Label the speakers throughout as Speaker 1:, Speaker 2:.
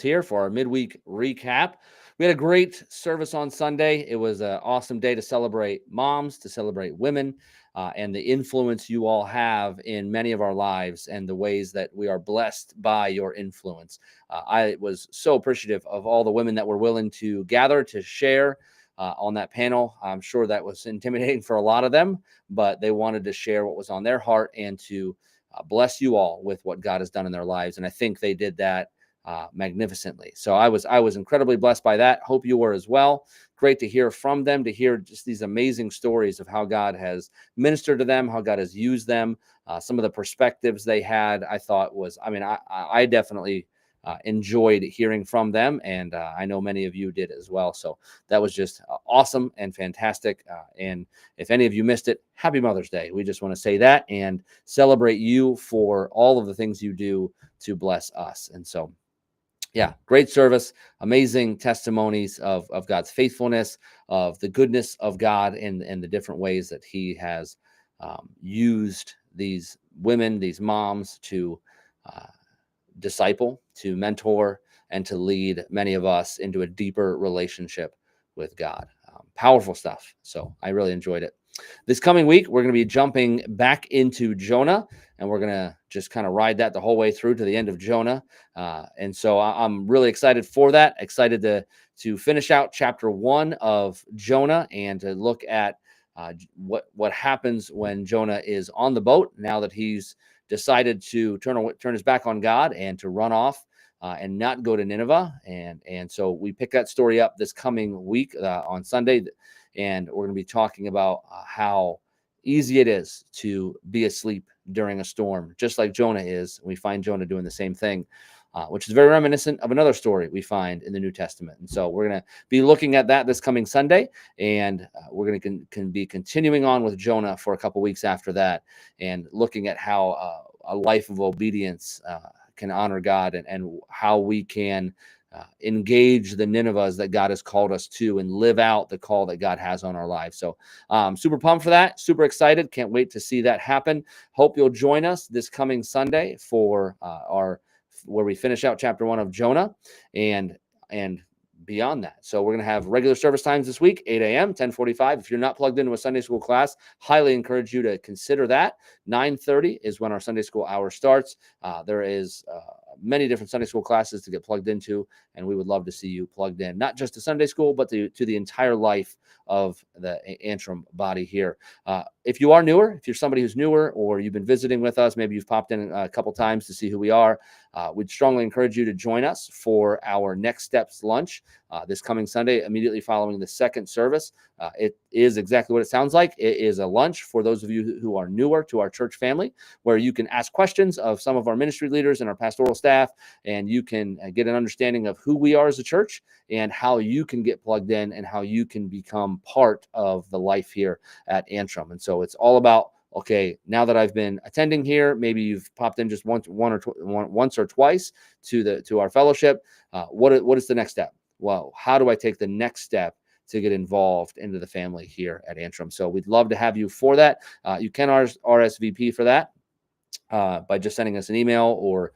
Speaker 1: here for our midweek recap. We had a great service on Sunday. It was an awesome day to celebrate moms, to celebrate women, and the influence you all have in many of our lives and the ways that we are blessed by your influence. I was so appreciative of all the women that were willing to gather to share on that panel. I'm sure that was intimidating for a lot of them, but they wanted to share what was on their heart and to bless you all with what God has done in their lives. And I think they did that magnificently. So I was incredibly blessed by that. Hope you were as well. Great to hear from them, to hear just these amazing stories of how God has ministered to them, how God has used them. Some of the perspectives they had, I thought was, I definitely enjoyed hearing from them, and I know many of you did as well. So that was just awesome and fantastic. And if any of you missed it, happy Mother's Day. We just want to say that and celebrate you for all of the things you do to bless us. And so, yeah, great service, amazing testimonies of God's faithfulness, of the goodness of God, and the different ways that he has used these women, these moms, to disciple, to mentor, and to lead many of us into a deeper relationship with God. Powerful stuff. So I really enjoyed it. This coming week, we're going to be jumping back into Jonah, and we're going to just kind of ride that the whole way through to the end of Jonah. And so I'm really excited for that, excited to finish out chapter 1 of Jonah and to look at what happens when Jonah is on the boat now that he's decided to turn his back on God and to run off and not go to Nineveh. And so we pick that story up this coming week on Sunday. And we're going to be talking about how easy it is to be asleep during a storm, just like Jonah is. We find Jonah doing the same thing, which is very reminiscent of another story we find in the New Testament. And so we're going to be looking at that this coming Sunday, and we're going to be continuing on with Jonah for a couple weeks after that, and looking at how a life of obedience can honor God, and how we can engage the Ninevehs that God has called us to and live out the call that God has on our lives. So super pumped for that. Super excited. Can't wait to see that happen. Hope you'll join us this coming Sunday for where we finish out chapter 1 of Jonah and beyond that. So we're going to have regular service times this week, 8 a.m., 10:45. If you're not plugged into a Sunday school class, highly encourage you to consider that. 9:30 is when our Sunday school hour starts. There is many different Sunday school classes to get plugged into, and we would love to see you plugged in, not just to Sunday school, but to the entire life of the Antrim body here. If you are newer, if you're somebody who's newer, or you've been visiting with us, maybe you've popped in a couple times to see who we are, we'd strongly encourage you to join us for our Next Steps lunch this coming Sunday, immediately following the second service. It is exactly what it sounds like. It is a lunch for those of you who are newer to our church family, where you can ask questions of some of our ministry leaders and our pastoral staff, and you can get an understanding of who we are as a church and how you can get plugged in and how you can become part of the life here at Antrim. And so it's all about, okay, now that I've been attending here, maybe you've popped in just once or twice to our fellowship. What is the next step? Well, how do I take the next step to get involved into the family here at Antrim? So we'd love to have you for that. You can RSVP for that by just sending us an email or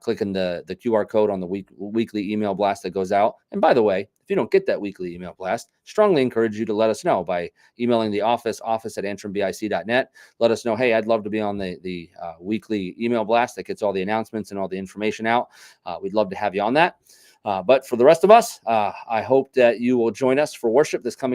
Speaker 1: clicking the QR code on the weekly email blast that goes out. And by the way, if you don't get that weekly email blast, strongly encourage you to let us know by emailing the office at antrimbic.net. Let us know, hey, I'd love to be on the weekly email blast that gets all the announcements and all the information out. We'd love to have you on that. But for the rest of us, I hope that you will join us for worship this coming